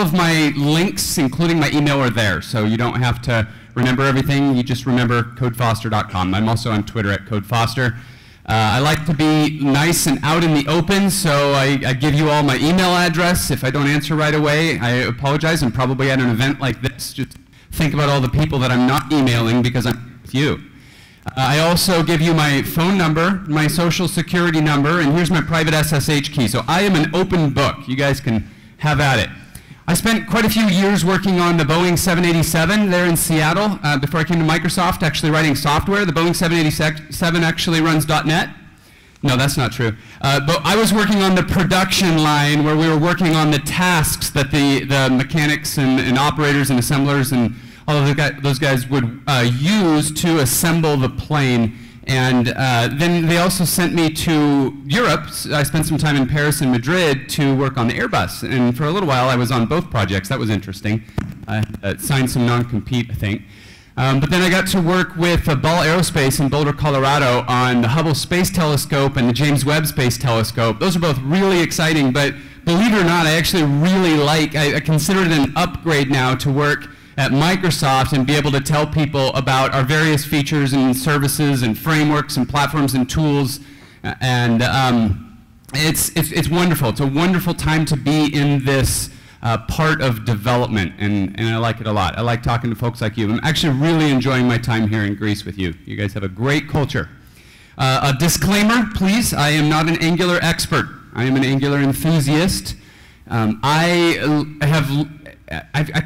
of my links, including my email, are there. So you don't have to remember everything. You just remember codefoster.com. I'm also on Twitter at codefoster. I like to be nice and out in the open, so I give you all my email address. If I don't answer right away, I apologize. I'm probably at an event like this. Just think about all the people that I'm not emailing because I'm with you. I also give you my phone number, my social security number, and here's my private SSH key. So I am an open book. You guys can have at it. I spent quite a few years working on the Boeing 787 there in Seattle before I came to Microsoft, actually writing software. The Boeing 787 actually runs .NET. No, that's not true. But I was working on the production line where we were working on the tasks that the mechanics and operators and assemblers and all of those guys would use to assemble the plane. And then they also sent me to Europe. I spent some time in Paris and Madrid to work on the Airbus. And for a little while, I was on both projects. That was interesting. I signed some non-compete, I think. But then I got to work with Ball Aerospace in Boulder, Colorado on the Hubble Space Telescope and the James Webb Space Telescope. Those are both really exciting, but believe it or not, I actually really I consider it an upgrade now to work at Microsoft and be able to tell people about our various features and services and frameworks and platforms and tools. And it's wonderful. It's a wonderful time to be in this part of development, and I like it a lot. I like talking to folks like you. I'm actually really enjoying my time here in Greece with you. You guys have a great culture. A disclaimer, please. I am not an Angular expert. I am an Angular enthusiast. I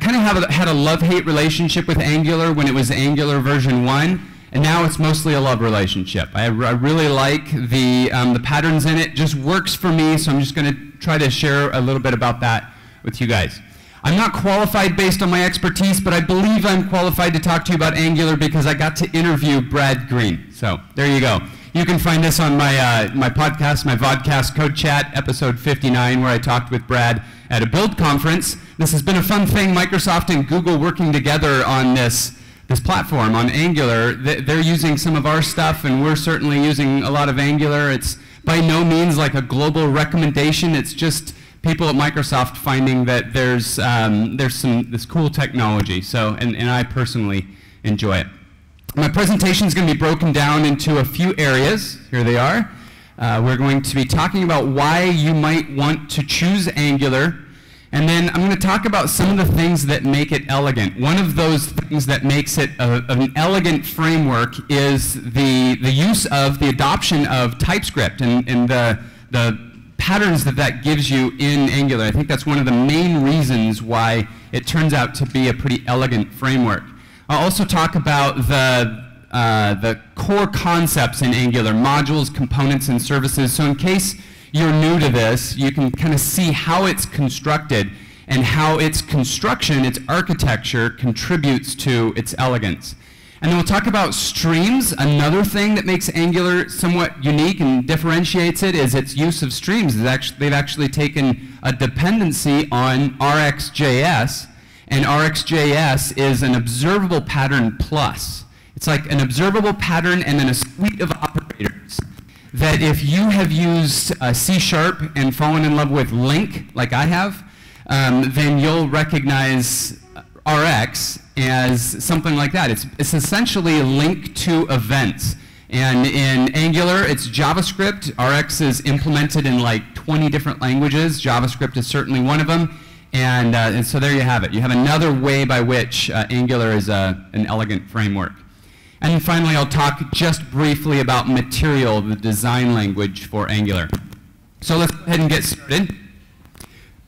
kind of had a love-hate relationship with Angular when it was Angular version 1, and now it's mostly a love relationship. I really like the patterns in it. Just works for me, so I'm just going to try to share a little bit about that with you guys. I'm not qualified based on my expertise, but I believe I'm qualified to talk to you about Angular because I got to interview Brad Green. So there you go. You can find this on my podcast, my vodcast Code Chat, episode 59, where I talked with Brad at a build conference. This has been a fun thing, Microsoft and Google working together on this platform, on Angular. They're using some of our stuff, and we're certainly using a lot of Angular. It's by no means like a global recommendation. It's just people at Microsoft finding that there's this cool technology. So, and I personally enjoy it. My presentation is going to be broken down into a few areas. Here they are. We're going to be talking about why you might want to choose Angular, and then I'm going to talk about some of the things that make it elegant. One of those things that makes it an elegant framework is the use of the adoption of Typescript and the patterns that gives you in Angular. I think that's one of the main reasons why it turns out to be a pretty elegant framework. I'll also talk about the core concepts in Angular, modules, components, and services. So in case you're new to this, you can kind of see how it's constructed and how its construction, its architecture, contributes to its elegance. And then we'll talk about streams. Another thing that makes Angular somewhat unique and differentiates it is its use of streams. They've actually taken a dependency on RxJS, and RxJS is an observable pattern plus. It's like an observable pattern and then a suite of operators that if you have used C# and fallen in love with LINQ, like I have, then you'll recognize Rx as something like that. It's essentially a link to events. And in Angular, it's JavaScript. Rx is implemented in like 20 different languages. JavaScript is certainly one of them. And so there you have it. You have another way by which Angular is an elegant framework. And then finally, I'll talk just briefly about Material, the design language for Angular. So let's go ahead and get started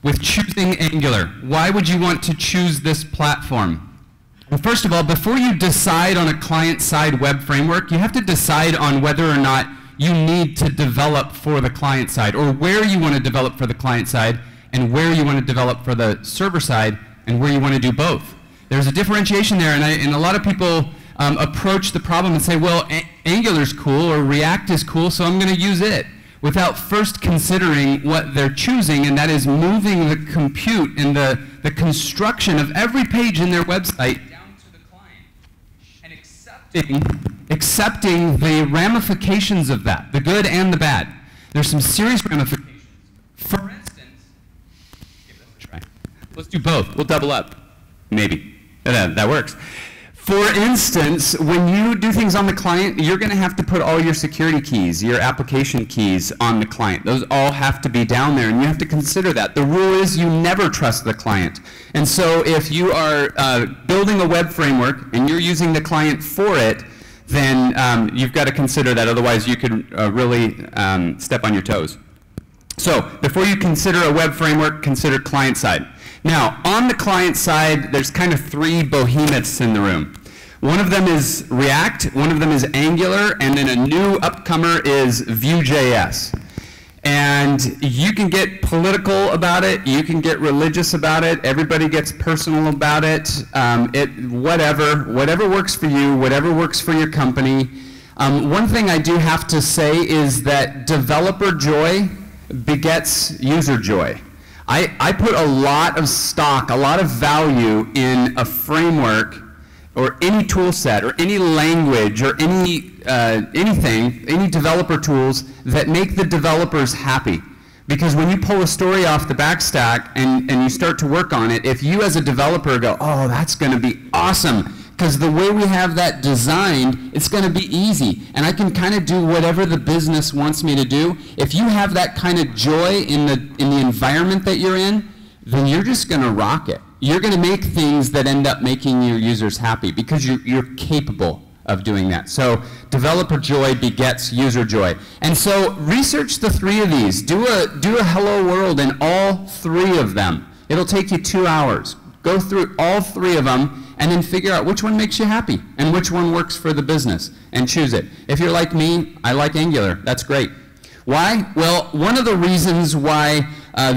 with choosing Angular. Why would you want to choose this platform? Well, first of all, before you decide on a client-side web framework, you have to decide on whether or not you need to develop for the client side, or where you want to develop for the client side, and where you want to develop for the server side, and where you want to do both. There's a differentiation there, and a lot of people approach the problem and say, well, Angular's cool, or React is cool, so I'm going to use it, without first considering what they're choosing, and that is moving the compute and the construction of every page in their website down to the client, and accepting the ramifications of that, the good and the bad. There's some serious ramifications. For instance, give this a try. Let's do both. We'll double up. Maybe. That works. For instance, when you do things on the client, you're going to have to put all your security keys, your application keys on the client. Those all have to be down there, and you have to consider that. The rule is you never trust the client. And so if you are building a web framework and you're using the client for it, then you've got to consider that. Otherwise, you could really step on your toes. So before you consider a web framework, consider client side. Now, on the client side, there's kind of three behemoths in the room. One of them is React, one of them is Angular, and then a new upcomer is Vue.js. And you can get political about it, you can get religious about it, everybody gets personal about it, whatever works for you, whatever works for your company. One thing I do have to say is that developer joy begets user joy. I put a lot of stock, a lot of value in a framework or any tool set or any language or anything, any developer tools that make the developers happy. Because when you pull a story off the backstack and you start to work on it, if you as a developer go, oh, that's going to be awesome, because the way we have that designed, it's going to be easy, and I can kind of do whatever the business wants me to do. If you have that kind of joy in the environment that you're in, then you're just going to rock it. You're going to make things that end up making your users happy because you're capable of doing that. So developer joy begets user joy. And so research the three of these. Do a hello world in all three of them. It'll take you 2 hours. Go through all three of them and then figure out which one makes you happy and which one works for the business and choose it. If you're like me, I like Angular. That's great. Why? Well, one of the reasons why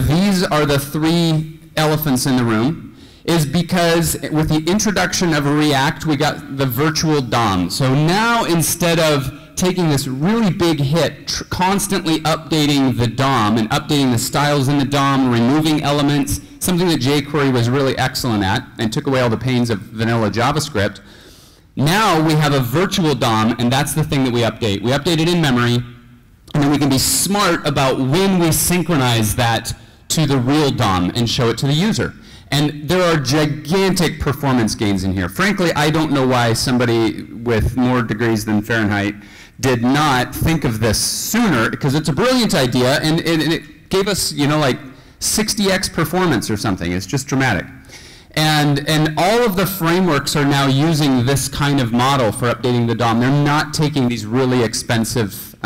these are the three elephants in the room is because with the introduction of React, we got the virtual DOM. So now instead of taking this really big hit, constantly updating the DOM and updating the styles in the DOM, removing elements, something that jQuery was really excellent at and took away all the pains of vanilla JavaScript, now we have a virtual DOM, and that's the thing that we update. We update it in memory, and then we can be smart about when we synchronize that to the real DOM and show it to the user. And there are gigantic performance gains in here. Frankly, I don't know why somebody with more degrees than Fahrenheit did not think of this sooner, because it's a brilliant idea, and it gave us, you know, like 60x performance or something. It's just dramatic. And all of the frameworks are now using this kind of model for updating the DOM. They're not taking these really expensive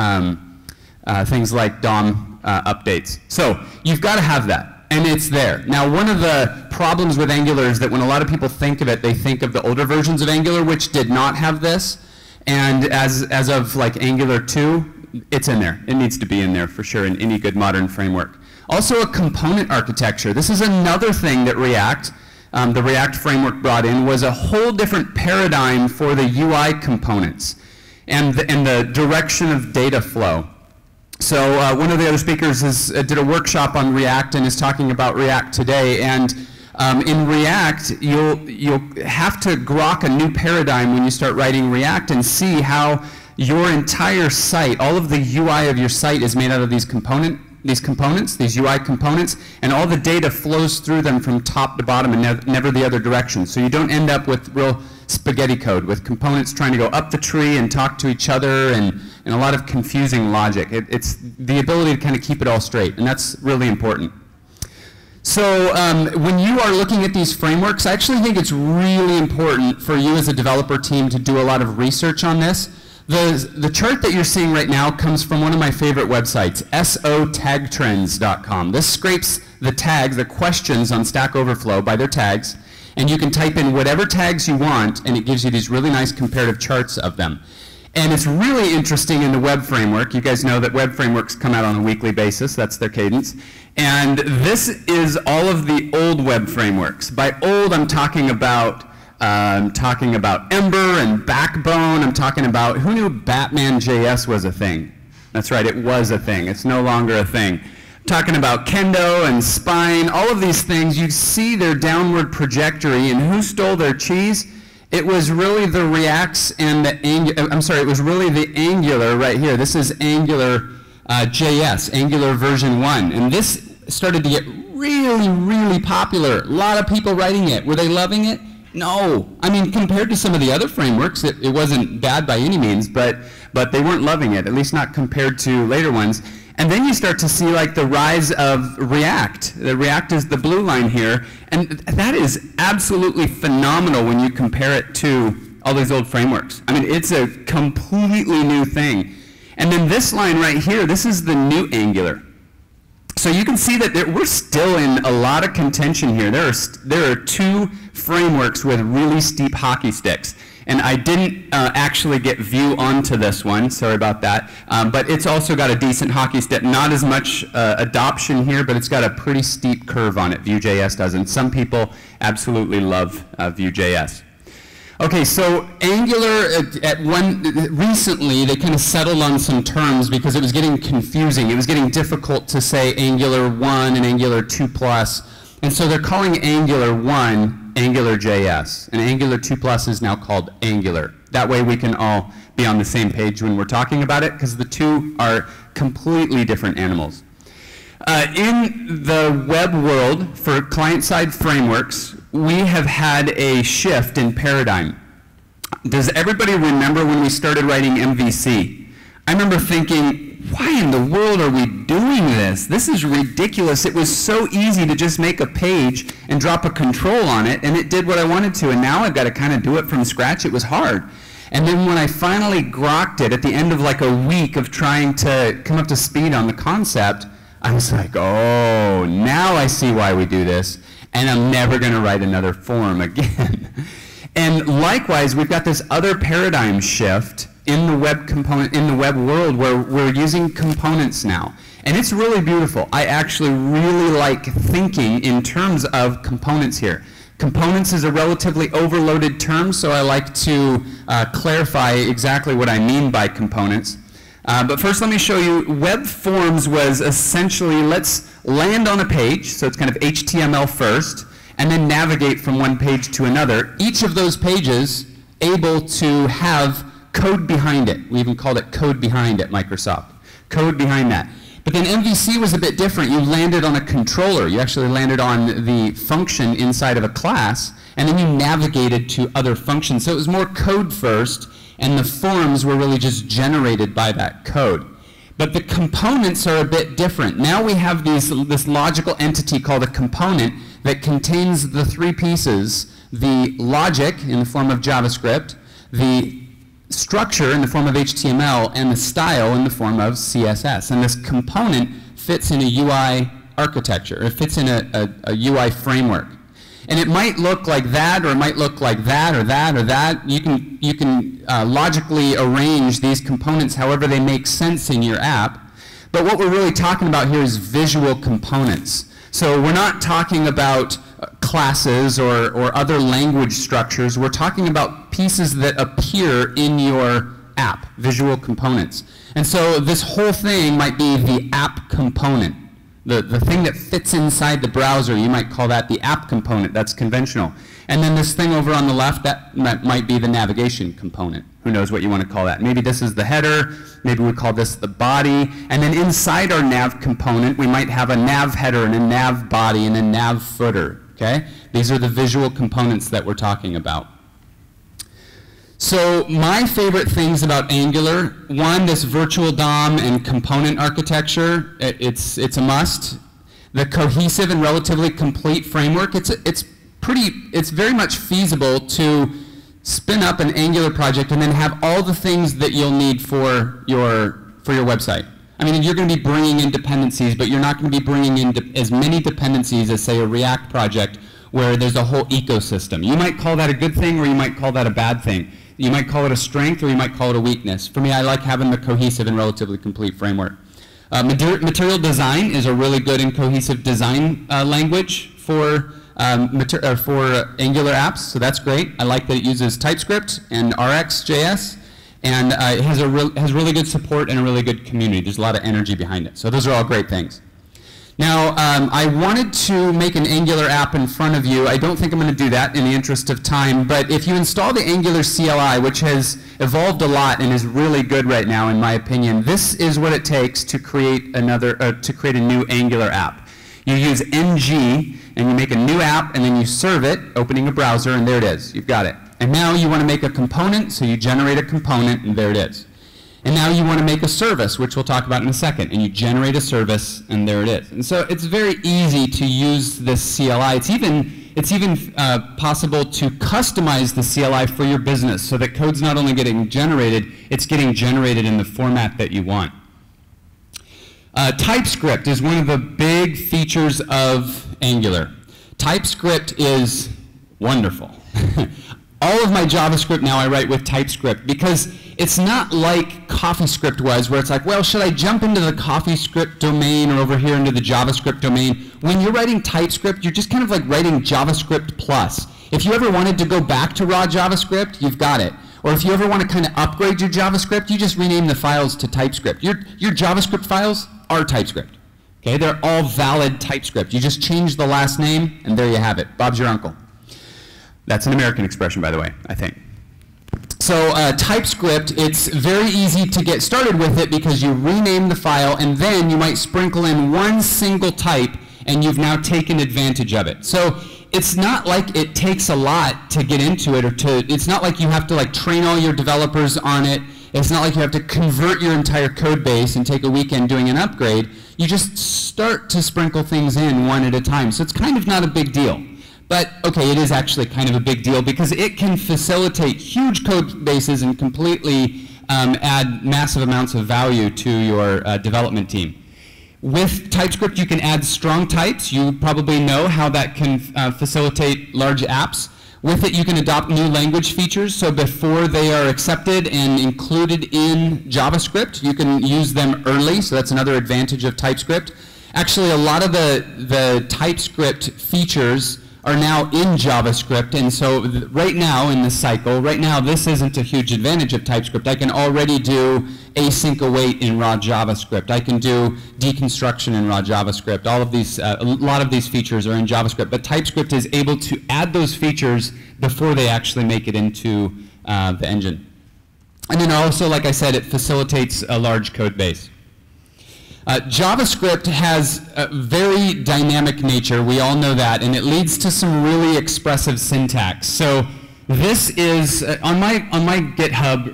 things like DOM updates. So you've got to have that. And it's there. Now, one of the problems with Angular is that when a lot of people think of it, they think of the older versions of Angular, which did not have this. And as of like Angular 2, it's in there. It needs to be in there for sure in any good modern framework. Also, a component architecture. This is another thing that the React framework brought in, was a whole different paradigm for the UI components and the direction of data flow. So one of the other speakers did a workshop on React and is talking about React today. And in React, you'll have to grok a new paradigm when you start writing React and see how your entire site, all of the UI of your site is made out of these components, these UI components, and all the data flows through them from top to bottom and never the other direction. So you don't end up with real spaghetti code with components trying to go up the tree and talk to each other and a lot of confusing logic. It's the ability to kind of keep it all straight, and that's really important. So when you are looking at these frameworks, I actually think it's really important for you as a developer team to do a lot of research on this. The chart that you're seeing right now comes from one of my favorite websites, sotagtrends.com. This scrapes the tags, the questions on Stack Overflow by their tags, and you can type in whatever tags you want, and it gives you these really nice comparative charts of them. And it's really interesting in the web framework. You guys know that web frameworks come out on a weekly basis. That's their cadence. And this is all of the old web frameworks. By old, I'm talking about Ember and Backbone. I'm talking about, who knew Batman.js was a thing? That's right, it was a thing. It's no longer a thing. I'm talking about Kendo and Spine, all of these things. You see their downward trajectory, and who stole their cheese? It was really the Reacts and the it was really the Angular right here. This is Angular JS, Angular version 1. And this started to get really, really popular. A lot of people writing it. Were they loving it? No. I mean, compared to some of the other frameworks, it wasn't bad by any means, but they weren't loving it, at least not compared to later ones. And then you start to see like the rise of React. The React is the blue line here, and that is absolutely phenomenal when you compare it to all these old frameworks. I mean, it's a completely new thing. And then this line right here, this is the new Angular. So you can see that we're still in a lot of contention here. There are two frameworks with really steep hockey sticks. And I didn't actually get Vue onto this one, sorry about that. But it's also got a decent hockey stick. Not as much adoption here, but it's got a pretty steep curve on it. Vue.js does, and some people absolutely love Vue.js. Okay, so Angular, recently they kind of settled on some terms because it was getting confusing. It was getting difficult to say Angular 1 and Angular 2+. And so they're calling Angular 1 AngularJS, and Angular 2+ is now called Angular. That way we can all be on the same page when we're talking about it, because the two are completely different animals. In the web world, for client-side frameworks, we have had a shift in paradigm. Does everybody remember when we started writing MVC? I remember thinking, why in the world are we doing this? This is ridiculous. It was so easy to just make a page and drop a control on it, and it did what I wanted to, and now I've got to kind of do it from scratch. It was hard. And then when I finally grokked it at the end of like a week of trying to come up to speed on the concept, I was like, oh, now I see why we do this, and I'm never going to write another form again. And likewise, we've got this other paradigm shift in the web world where we're using components now. And it's really beautiful. I actually really like thinking in terms of components here. Components is a relatively overloaded term, so I like to clarify exactly what I mean by components. But first let me show you, web forms was essentially, let's land on a page, so it's kind of HTML first, and then navigate from one page to another. Each of those pages able to have code behind it. We even called it code behind at Microsoft. Code behind that. But then MVC was a bit different. You landed on a controller. You actually landed on the function inside of a class, and then you navigated to other functions. So it was more code first, and the forms were really just generated by that code. But the components are a bit different. Now we have this logical entity called a component that contains the three pieces: the logic in the form of JavaScript, the structure in the form of HTML, and the style in the form of CSS. And this component fits in a UI architecture. It fits in a UI framework. And it might look like that, or it might look like that, or that, or that. You can logically arrange these components however they make sense in your app. But what we're really talking about here is visual components. So we're not talking about classes or other language structures. We're talking about pieces that appear in your app, visual components. And so this whole thing might be the app component. The thing that fits inside the browser, you might call that the app component. That's conventional. And then this thing over on the left, that might be the navigation component. Who knows what you want to call that? Maybe this is the header. Maybe we call this the body. And then inside our nav component, we might have a nav header and a nav body and a nav footer. Okay? These are the visual components that we're talking about. So my favorite things about Angular, one, this virtual DOM and component architecture, it's a must. The cohesive and relatively complete framework, it's very much feasible to spin up an Angular project and then have all the things that you'll need for your website. I mean, you're going to be bringing in dependencies, but you're not going to be bringing in as many dependencies as, say, a React project where there's a whole ecosystem. You might call that a good thing, or you might call that a bad thing. You might call it a strength, or you might call it a weakness. For me, I like having the cohesive and relatively complete framework. Material design is a really good and cohesive design language for Angular apps, so that's great. I like that it uses TypeScript and RxJS, and it has really good support and a really good community. There's a lot of energy behind it. So those are all great things. Now, I wanted to make an Angular app in front of you. I don't think I'm going to do that in the interest of time, but if you install the Angular CLI, which has evolved a lot and is really good right now, in my opinion, this is what it takes to create a new Angular app. You use ng, and you make a new app, and then you serve it, opening a browser, and there it is. You've got it. And now you want to make a component, so you generate a component, and there it is. And now you want to make a service, which we'll talk about in a second, and you generate a service, and there it is. And so it's very easy to use this CLI. It's even possible to customize the CLI for your business so that code's not only getting generated, it's getting generated in the format that you want. TypeScript is one of the big features of Angular. TypeScript is wonderful. All of my JavaScript now I write with TypeScript because it's not like CoffeeScript was, where it's like, well, should I jump into the CoffeeScript domain or over here into the JavaScript domain? When you're writing TypeScript, you're just kind of like writing JavaScript plus. If you ever wanted to go back to raw JavaScript, you've got it. Or if you ever want to kind of upgrade your JavaScript, you just rename the files to TypeScript. Your JavaScript files are TypeScript. Okay, they're all valid TypeScript. You just change the last name, and there you have it. Bob's your uncle. That's an American expression, by the way, I think. So TypeScript, it's very easy to get started with it because you rename the file, and then you might sprinkle in one single type, and you've now taken advantage of it. So it's not like it takes a lot to get into it, it's not like you have to like train all your developers on it. It's not like you have to convert your entire code base and take a weekend doing an upgrade. You just start to sprinkle things in one at a time. So it's kind of not a big deal. But, okay, it is actually kind of a big deal because it can facilitate huge code bases and completely add massive amounts of value to your development team. With TypeScript, you can add strong types. You probably know how that can facilitate large apps. With it, you can adopt new language features, so before they are accepted and included in JavaScript, you can use them early, so that's another advantage of TypeScript. Actually, a lot of the TypeScript features are now in JavaScript, and so right now in this cycle, right now this isn't a huge advantage of TypeScript. I can already do async await in raw JavaScript. I can do deconstruction in raw JavaScript. All of these, a lot of these features are in JavaScript, but TypeScript is able to add those features before they actually make it into the engine. And then also, like I said, it facilitates a large code base. JavaScript has a very dynamic nature, we all know that, and it leads to some really expressive syntax. So this is, on my GitHub,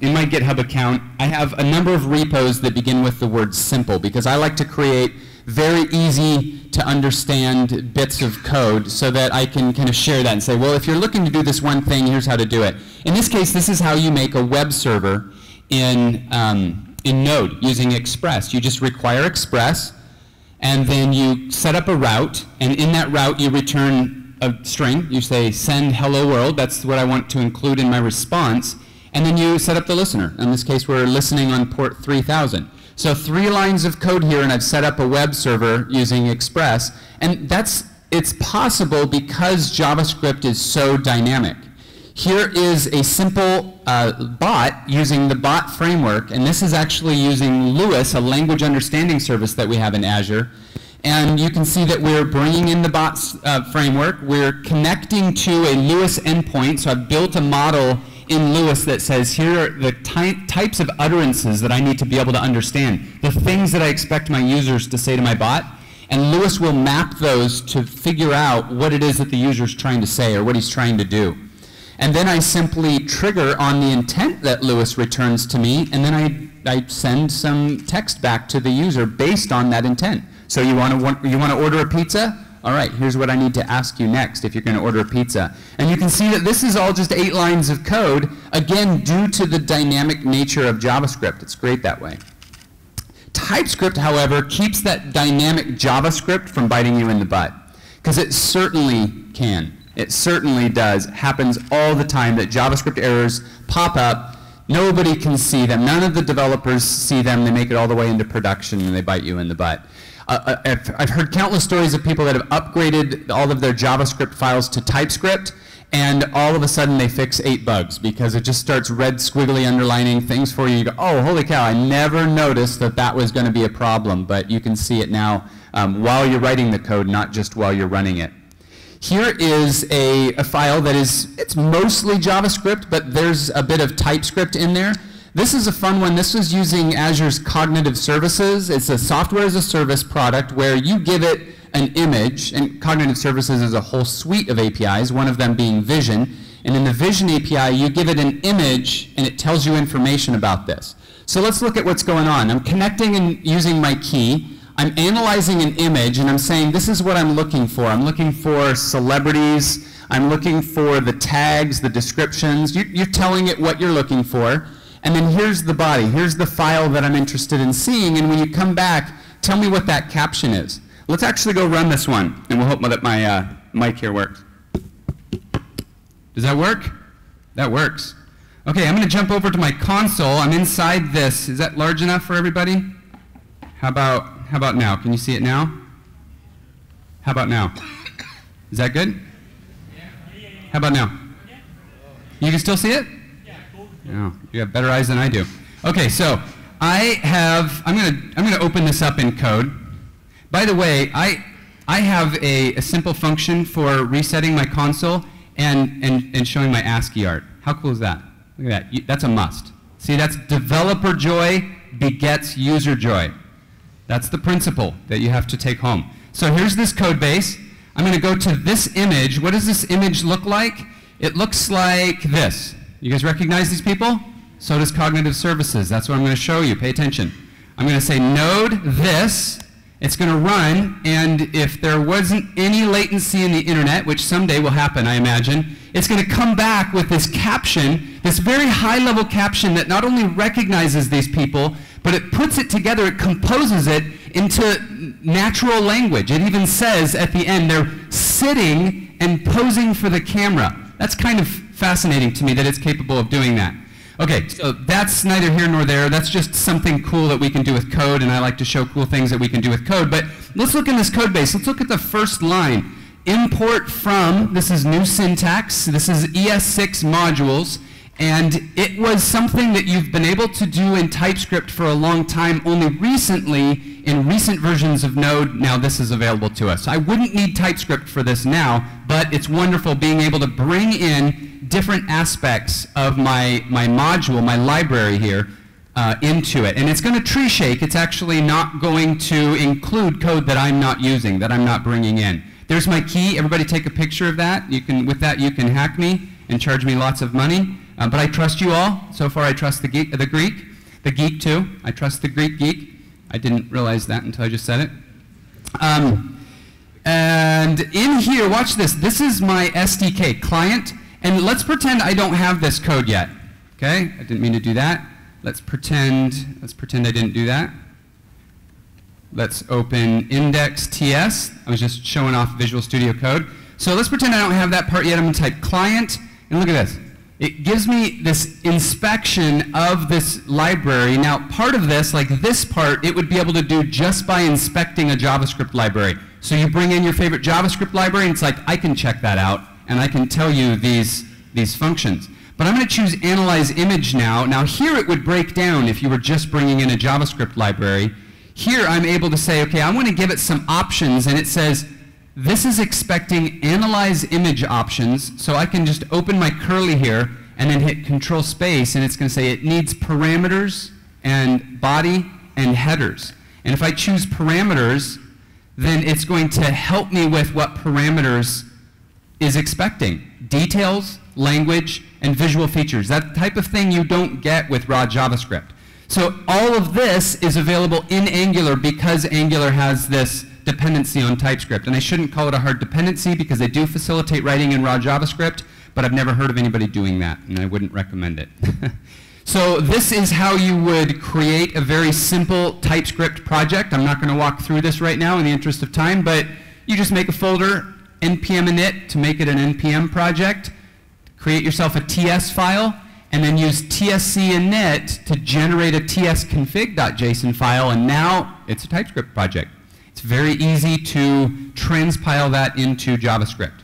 in my GitHub account, I have a number of repos that begin with the word simple, because I like to create very easy to understand bits of code so that I can kind of share that and say, well, if you're looking to do this one thing, here's how to do it. In this case, this is how you make a web server in Node using Express. You just require Express, and then you set up a route, and in that route you return a string. You say send hello world, that's what I want to include in my response, and then you set up the listener. In this case, we're listening on port 3000. So 3 lines of code here, and I've set up a web server using Express, and it's possible because JavaScript is so dynamic. Here is a simple bot using the bot framework, and this is actually using Lewis, a language understanding service that we have in Azure. And you can see that we're bringing in the bot framework. We're connecting to a Lewis endpoint, so I've built a model in Lewis that says here are the types of utterances that I need to be able to understand, the things that I expect my users to say to my bot, and Lewis will map those to figure out what it is that the user's trying to say or what he's trying to do. And then I simply trigger on the intent that Lewis returns to me, and then I send some text back to the user based on that intent. So you want to order a pizza? All right, here's what I need to ask you next if you're going to order a pizza. And you can see that this is all just 8 lines of code, again, due to the dynamic nature of JavaScript. It's great that way. TypeScript, however, keeps that dynamic JavaScript from biting you in the butt, because it certainly can. It certainly does. It happens all the time that JavaScript errors pop up. Nobody can see them. None of the developers see them. They make it all the way into production, and they bite you in the butt. I've heard countless stories of people that have upgraded all of their JavaScript files to TypeScript, and all of a sudden they fix 8 bugs because it just starts red squiggly underlining things for you. You go, oh, holy cow, I never noticed that that was going to be a problem, but you can see it now while you're writing the code, not just while you're running it. Here is a file that it's mostly JavaScript, but there's a bit of TypeScript in there. This is a fun one. This was using Azure's Cognitive Services. It's a software as a service product where you give it an image, and Cognitive Services is a whole suite of APIs, one of them being Vision. And in the Vision API, you give it an image, and it tells you information about this. So let's look at what's going on. I'm connecting and using my key. I'm analyzing an image, and I'm saying, this is what I'm looking for. I'm looking for celebrities. I'm looking for the tags, the descriptions. You're telling it what you're looking for. And then here's the body. Here's the file that I'm interested in seeing. And when you come back, tell me what that caption is. Let's actually go run this one, and we'll hope that my mic here works. Does that work? That works. Okay, I'm going to jump over to my console. I'm inside this. Is that large enough for everybody? How about now? Can you see it now? How about now? Is that good? How about now? You can still see it? Oh, you have better eyes than I do. Okay, so I'm gonna open this up in code. By the way, I have a simple function for resetting my console and showing my ASCII art. How cool is that? Look at that. That's a must. See, that's developer joy begets user joy. That's the principle that you have to take home. So here's this code base. I'm going to go to this image. What does this image look like? It looks like this. You guys recognize these people? So does Cognitive Services. That's what I'm going to show you. Pay attention. I'm going to say node this. It's going to run, and if there wasn't any latency in the internet, which someday will happen, I imagine, it's going to come back with this caption, this very high-level caption that not only recognizes these people, but it puts it together, it composes it into natural language. It even says at the end, they're sitting and posing for the camera. That's kind of fascinating to me that it's capable of doing that. Okay, so that's neither here nor there. That's just something cool that we can do with code, and I like to show cool things that we can do with code. But let's look in this code base. Let's look at the first line. Import from, this is new syntax. This is ES6 modules. And it was something that you've been able to do in TypeScript for a long time. Only recently, in recent versions of Node, now this is available to us. So I wouldn't need TypeScript for this now, but it's wonderful being able to bring in different aspects of my module, my library here, into it. And it's going to tree shake. It's actually not going to include code that I'm not using, that I'm not bringing in. There's my key. Everybody take a picture of that. With that, you can hack me and charge me lots of money. But I trust you all. So far, I trust the Greek too. I trust the Greek geek. I didn't realize that until I just said it. And in here, watch this. This is my SDK client. And let's pretend I don't have this code yet. Okay? I didn't mean to do that. Let's pretend I didn't do that. Let's open index.ts. I was just showing off Visual Studio Code. So let's pretend I don't have that part yet. I'm going to type client. And look at this. It gives me this inspection of this library. Now, part of this, like this part, it would be able to do just by inspecting a JavaScript library. So you bring in your favorite JavaScript library, and it's like, I can check that out, and I can tell you these functions. But I'm going to choose Analyze Image now. Now, here it would break down if you were just bringing in a JavaScript library. Here, I'm able to say, okay, I want to give it some options, and it says, this is expecting Analyze Image options, so I can just open my curly here and then hit Control Space, and it's going to say it needs parameters and body and headers. And if I choose parameters, then it's going to help me with what parameters is expecting. Details, language, and visual features. That type of thing you don't get with raw JavaScript. So all of this is available in Angular because Angular has this dependency on TypeScript. And I shouldn't call it a hard dependency because they do facilitate writing in raw JavaScript, but I've never heard of anybody doing that, and I wouldn't recommend it. So this is how you would create a very simple TypeScript project. I'm not going to walk through this right now in the interest of time, but you just make a folder, npm init to make it an npm project, create yourself a TS file, and then use tsc init to generate a tsconfig.json file, and now it's a TypeScript project. It's very easy to transpile that into JavaScript.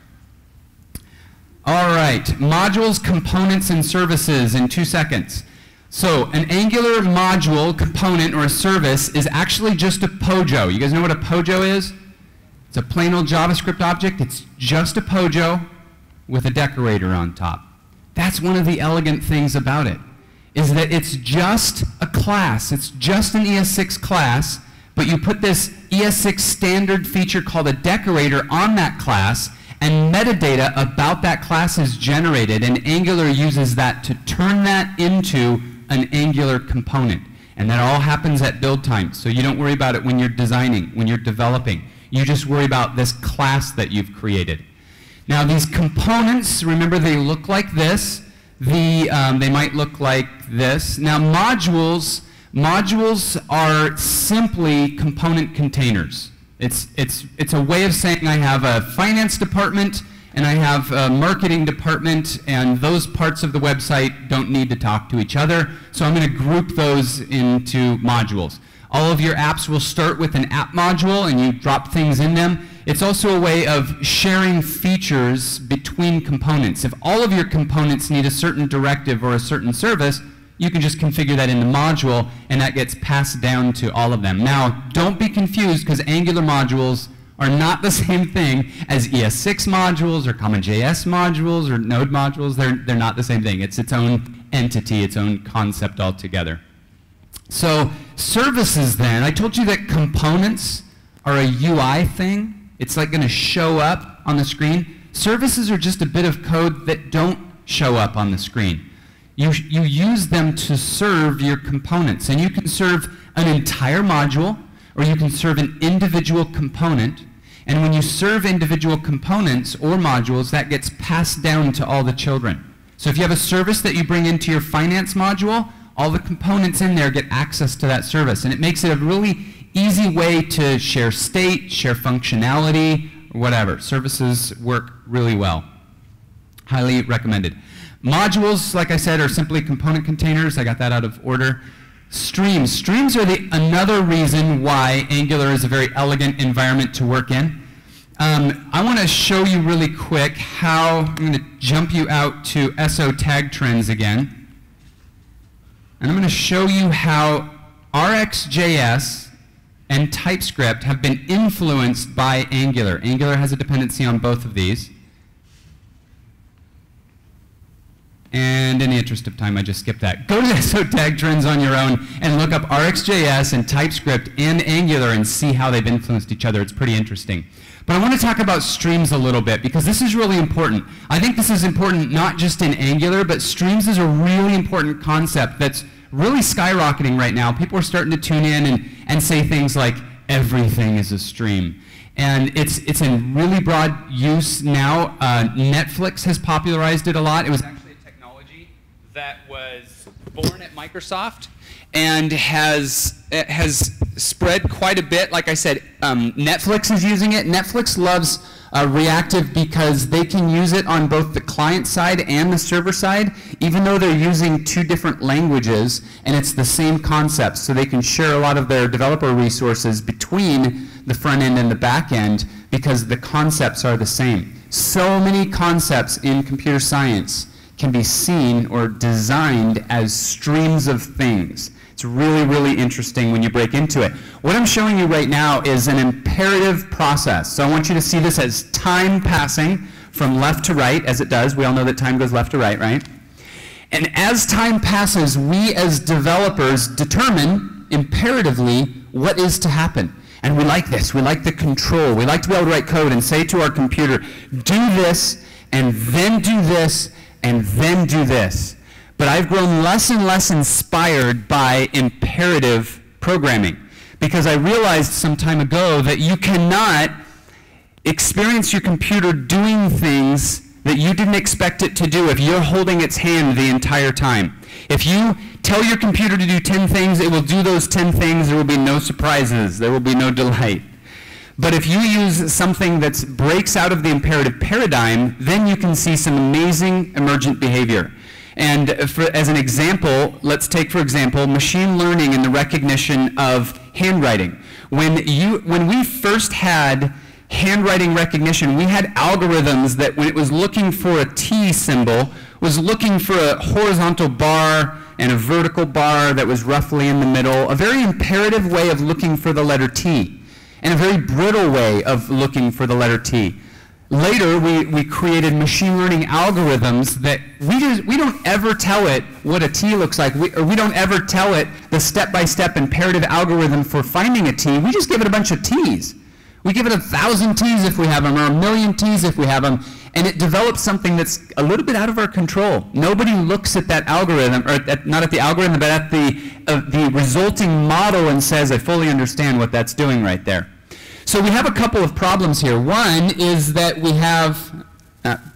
All right, modules, components, and services in 2 seconds. So an Angular module, component, or a service is actually just a POJO. You guys know what a POJO is? It's a plain old JavaScript object. It's just a POJO with a decorator on top. That's one of the elegant things about it. is that it's just a class. It's just an ES6 class, but you put this ES6 standard feature called a decorator on that class, and metadata about that class is generated, and Angular uses that to turn that into an Angular component. And that all happens at build time, so you don't worry about it when you're designing, when you're developing. You just worry about this class that you've created. Now these components, remember they look like this. They might look like this. Now modules are simply component containers. It's a way of saying I have a finance department and I have a marketing department, and those parts of the website don't need to talk to each other, so I'm going to group those into modules. All of your apps will start with an app module and you drop things in them. It's also a way of sharing features between components. If all of your components need a certain directive or a certain service, you can just configure that in the module and that gets passed down to all of them. Now, don't be confused, because Angular modules are not the same thing as ES6 modules or CommonJS modules or Node modules. They're not the same thing. It's its own entity, its own concept altogether. So services then, I told you that components are a UI thing. It's like going to show up on the screen. Services are just a bit of code that don't show up on the screen. You use them to serve your components, and you can serve an entire module or you can serve an individual component. And when you serve individual components or modules, that gets passed down to all the children. So if you have a service that you bring into your finance module, all the components in there get access to that service. And it makes it a really easy way to share state, share functionality, whatever. Services work really well. Highly recommended. Modules, like I said, are simply component containers. I got that out of order. Streams. Streams are another reason why Angular is a very elegant environment to work in. I want to show you really quick how, I'm going to jump you out to SO tag trends again. And I'm going to show you how RxJS and TypeScript have been influenced by Angular. Angular has a dependency on both of these. And in the interest of time, I just skipped that. Go to SO tag trends on your own and look up RxJS and TypeScript and Angular and see how they've influenced each other. It's pretty interesting. But I want to talk about streams a little bit, because this is really important. I think this is important not just in Angular, but streams is a really important concept that's really skyrocketing right now. People are starting to tune in and say things like, everything is a stream. And it's in really broad use now. Netflix has popularized it a lot. It was actually a technology that was born at Microsoft and has spread quite a bit. Like I said, Netflix is using it. Netflix loves reactive because they can use it on both the client side and the server side, even though they're using two different languages, and it's the same concept. So they can share a lot of their developer resources between the front end and the back end because the concepts are the same. So many concepts in computer science can be seen or designed as streams of things. It's really, really interesting when you break into it. What I'm showing you right now is an imperative process. So I want you to see this as time passing from left to right, as it does. We all know that time goes left to right, right? And as time passes, we as developers determine imperatively what is to happen. And we like this. We like the control. We like to be able to write code and say to our computer, do this, and then do this, and then do this. But I've grown less and less inspired by imperative programming, because I realized some time ago that you cannot experience your computer doing things that you didn't expect it to do if you're holding its hand the entire time. If you tell your computer to do 10 things, it will do those 10 things. There will be no surprises. There will be no delight. But if you use something that breaks out of the imperative paradigm, then you can see some amazing emergent behavior. And as an example, let's take, for example, machine learning and the recognition of handwriting. When we first had handwriting recognition, we had algorithms that when it was looking for a T symbol, was looking for a horizontal bar and a vertical bar that was roughly in the middle, a very imperative way of looking for the letter T, and a very brittle way of looking for the letter T. Later, we created machine learning algorithms that we don't ever tell it what a T looks like. We don't ever tell it the step-by-step imperative algorithm for finding a T. We just give it a bunch of T's. We give it 1,000 T's if we have them, or 1,000,000 T's if we have them, and it develops something that's a little bit out of our control. Nobody looks at that algorithm, or not at the algorithm, but at the resulting model and says, I fully understand what that's doing right there. So we have a couple of problems here. One is that we have,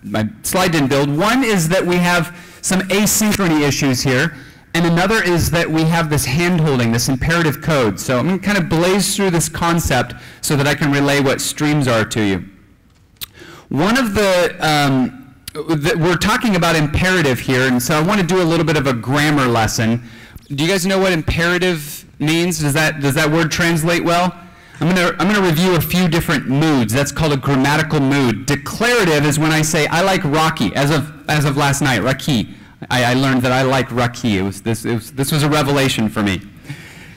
my slide didn't build, one is that we have some asynchrony issues here, and another is that we have this hand-holding, this imperative code. So I'm going to kind of blaze through this concept so that I can relay what streams are to you. One of we're talking about imperative here, and so I want to do a little bit of a grammar lesson. Do you guys know what imperative means? Does that word translate well? I'm gonna review a few different moods. That's called a grammatical mood. Declarative is when I say I like Rocky. As of last night, Rocky. I learned that I like Rocky. This was a revelation for me.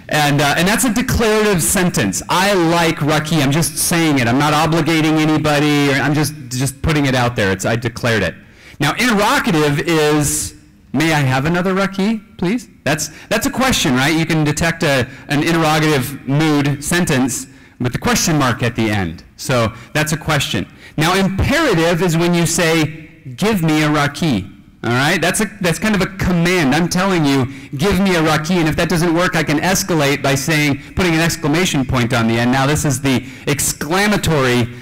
And that's a declarative sentence. I like Rocky. I'm just saying it. I'm not obligating anybody. Or I'm just putting it out there. I declared it. Now, interrogative is, may I have another Rocky, please? That's a question, right? You can detect an interrogative mood sentence with the question mark at the end. So that's a question. Now, imperative is when you say, give me a Rocky. All right, that's kind of a command. I'm telling you, give me a Rocky, and if that doesn't work, I can escalate by putting an exclamation point on the end. Now this is the exclamatory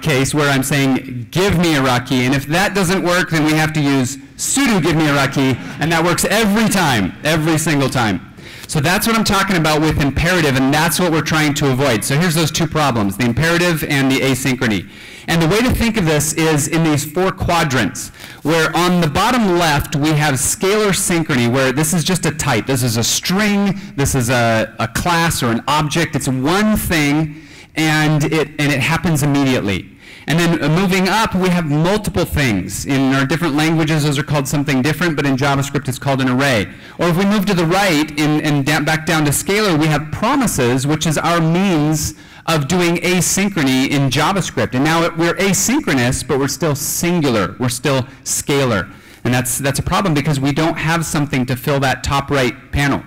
case where I'm saying, give me a Rocky, and if that doesn't work, then we have to use sudo give me a Rocky, and that works every time, every single time. So that's what I'm talking about with imperative, and that's what we're trying to avoid. So here's those two problems, the imperative and the asynchrony. And the way to think of this is in these 4 quadrants, where on the bottom left we have scalar synchrony, where this is just a type. This is a string, this is a class or an object. It's one thing, and it happens immediately. And then moving up, we have multiple things. In our different languages, those are called something different, but in JavaScript, it's called an array. Or if we move to the right and back down to scalar, we have promises, which is our means of doing asynchrony in JavaScript. And now we're asynchronous, but we're still singular. We're still scalar. And that's a problem because we don't have something to fill that top right panel.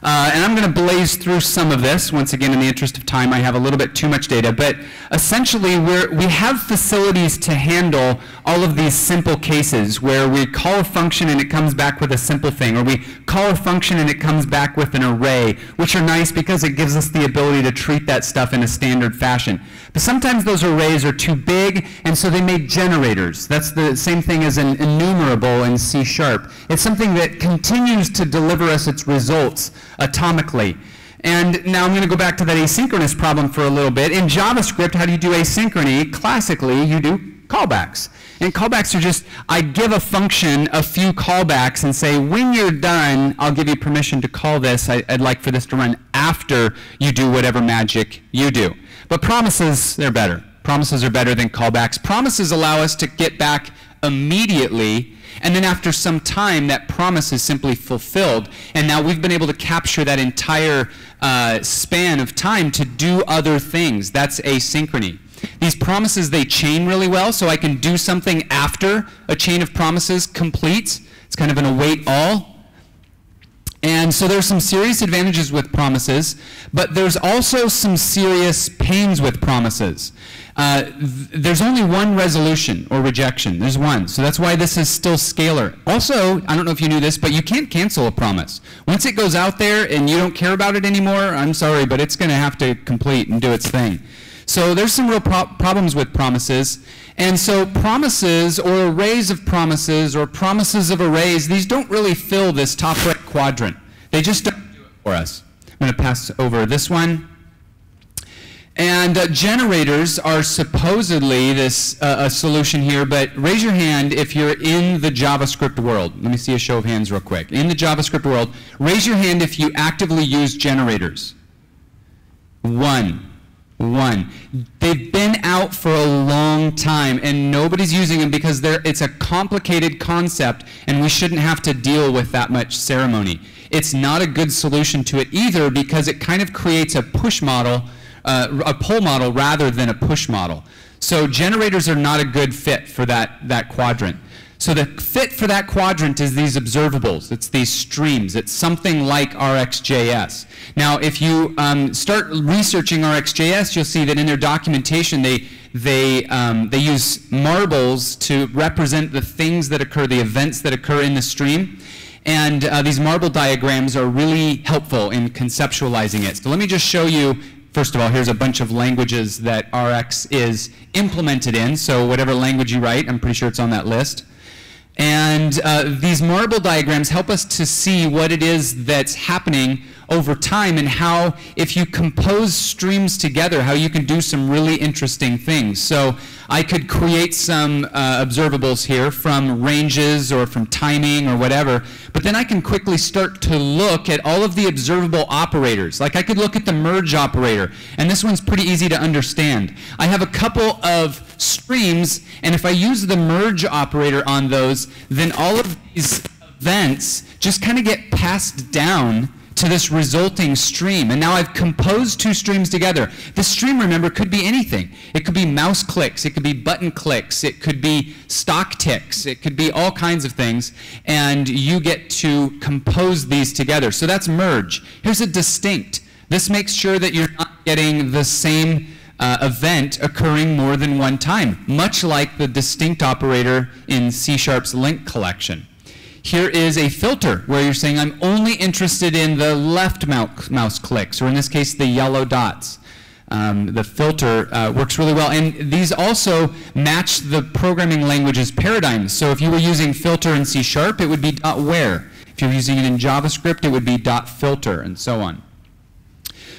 And I'm going to blaze through some of this. Once again, in the interest of time, I have a little bit too much data. But essentially, we have facilities to handle all of these simple cases where we call a function and it comes back with a simple thing, or we call a function and it comes back with an array, which are nice because it gives us the ability to treat that stuff in a standard fashion. But sometimes those arrays are too big, and so they make generators. That's the same thing as an enumerable in C#. It's something that continues to deliver us its results atomically. And now I'm going to go back to that asynchronous problem for a little bit. In JavaScript, how do you do asynchrony? Classically, you do callbacks. And callbacks are just, I give a function a few callbacks and say, when you're done, I'll give you permission to call this. I'd like for this to run after you do whatever magic you do. But promises, they're better. Promises are better than callbacks. Promises allow us to get back immediately, and then after some time, that promise is simply fulfilled. And now we've been able to capture that entire span of time to do other things. That's asynchrony. These promises, they chain really well, so I can do something after a chain of promises completes. It's kind of an await all. And so there's some serious advantages with promises, but there's also some serious pains with promises. There's only one resolution or rejection. There's one. So that's why this is still scalar. Also, I don't know if you knew this, but you can't cancel a promise. Once it goes out there and you don't care about it anymore, I'm sorry, but it's going to have to complete and do its thing. So there's some real problems with promises. And so promises or arrays of promises or promises of arrays, these don't really fill this top right quadrant. They just don't do it for us. I'm going to pass over this one. And generators are supposedly a solution here, but raise your hand if you're in the JavaScript world. Let me see a show of hands real quick. In the JavaScript world, raise your hand if you actively use generators. One. They've been out for a long time, and nobody's using them because it's a complicated concept, and we shouldn't have to deal with that much ceremony. It's not a good solution to it either because it kind of creates a push model, a pull model rather than a push model. So generators are not a good fit for that quadrant. So the fit for that quadrant is these observables. It's these streams. It's something like RxJS. Now, if you start researching RxJS, you'll see that in their documentation, they use marbles to represent the things that occur, the events that occur in the stream. And these marble diagrams are really helpful in conceptualizing it. So let me just show you. First of all, here's a bunch of languages that Rx is implemented in. So whatever language you write, I'm pretty sure it's on that list. And these marble diagrams help us to see what it is that's happening over time and how, if you compose streams together, how you can do some really interesting things. So I could create some observables here from ranges or from timing or whatever, but then I can quickly start to look at all of the observable operators. Like I could look at the merge operator, and this one's pretty easy to understand. I have a couple of streams, and if I use the merge operator on those, then all of these events just kind of get passed down to this resulting stream. And now I've composed two streams together. The stream, remember, could be anything. It could be mouse clicks, it could be button clicks, it could be stock ticks, it could be all kinds of things, and you get to compose these together. So that's merge. Here's a distinct. This makes sure that you're not getting the same event occurring more than one time, much like the distinct operator in C#'s link collection. Here is a filter where you're saying I'm only interested in the left mouse clicks, or in this case the yellow dots. The filter works really well, and these also match the programming language's paradigms. So if you were using filter in C#, it would be .where. If you're using it in JavaScript, it would be .filter, and so on.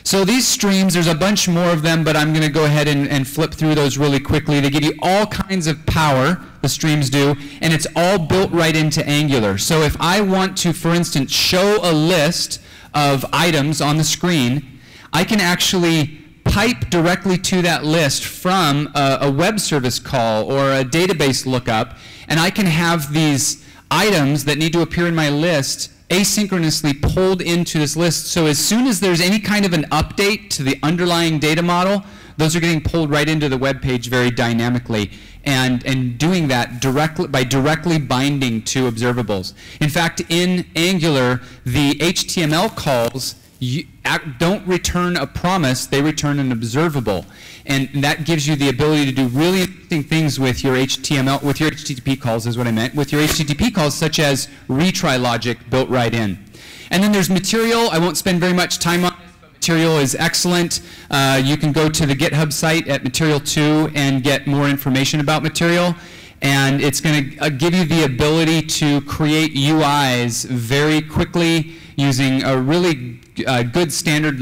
So these streams, there's a bunch more of them, but I'm going to go ahead and flip through those really quickly. They give you all kinds of power, the streams do, and it's all built right into Angular. So if I want to, for instance, show a list of items on the screen, I can actually pipe directly to that list from a web service call or a database lookup, and I can have these items that need to appear in my list asynchronously pulled into this list. So as soon as there's any kind of an update to the underlying data model, those are getting pulled right into the web page very dynamically, and doing that by directly binding to observables. In fact, in Angular, the HTML calls don't return a promise, they return an observable. And that gives you the ability to do really interesting things with your HTML, with your HTTP calls is what I meant, with your HTTP calls, such as retry logic built right in. And then there's material. I won't spend very much time on this, but material is excellent. You can go to the GitHub site at Material2 and get more information about material. And it's going to give you the ability to create UIs very quickly using a really good standard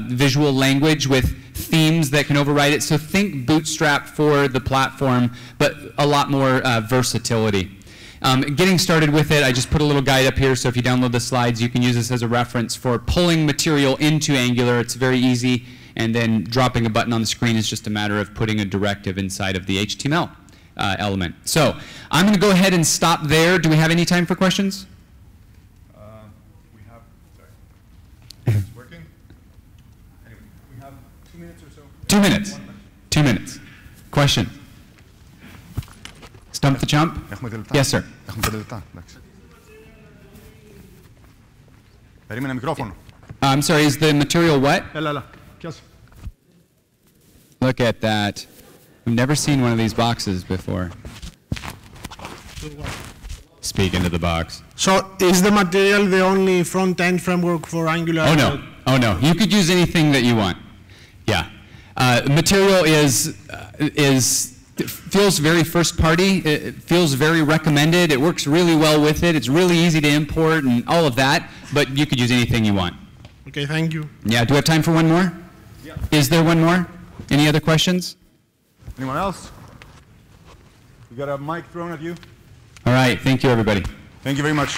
visual language with themes that can override it. So think Bootstrap for the platform, but a lot more versatility. Getting started with it, I just put a little guide up here, so if you download the slides, you can use this as a reference for pulling material into Angular. It's very easy, and then dropping a button on the screen is just a matter of putting a directive inside of the HTML element. So I'm going to go ahead and stop there. Do we have any time for questions? We have, sorry. It's working? Anyway, we have 2 minutes or so. 2 minutes. 2 minutes. Question? Stump the chump? Yes, sir. Έχουμε 5 λεπτά. Περίμενε μικρόφωνο. I'm sorry, is the material what? Έλα. Πιάσου. Look at that. I've never seen one of these boxes before. Speak into the box. So is the material the only front-end framework for Angular? Oh, no. Oh, no. You could use anything that you want. Yeah. Material feels very first-party. It feels very recommended. It works really well with it. It's really easy to import and all of that, but you could use anything you want. Okay, thank you. Yeah. Do we have time for one more? Yeah. Is there one more? Any other questions? Anyone else? You got a mic thrown at you? All right. Thank you, everybody. Thank you very much.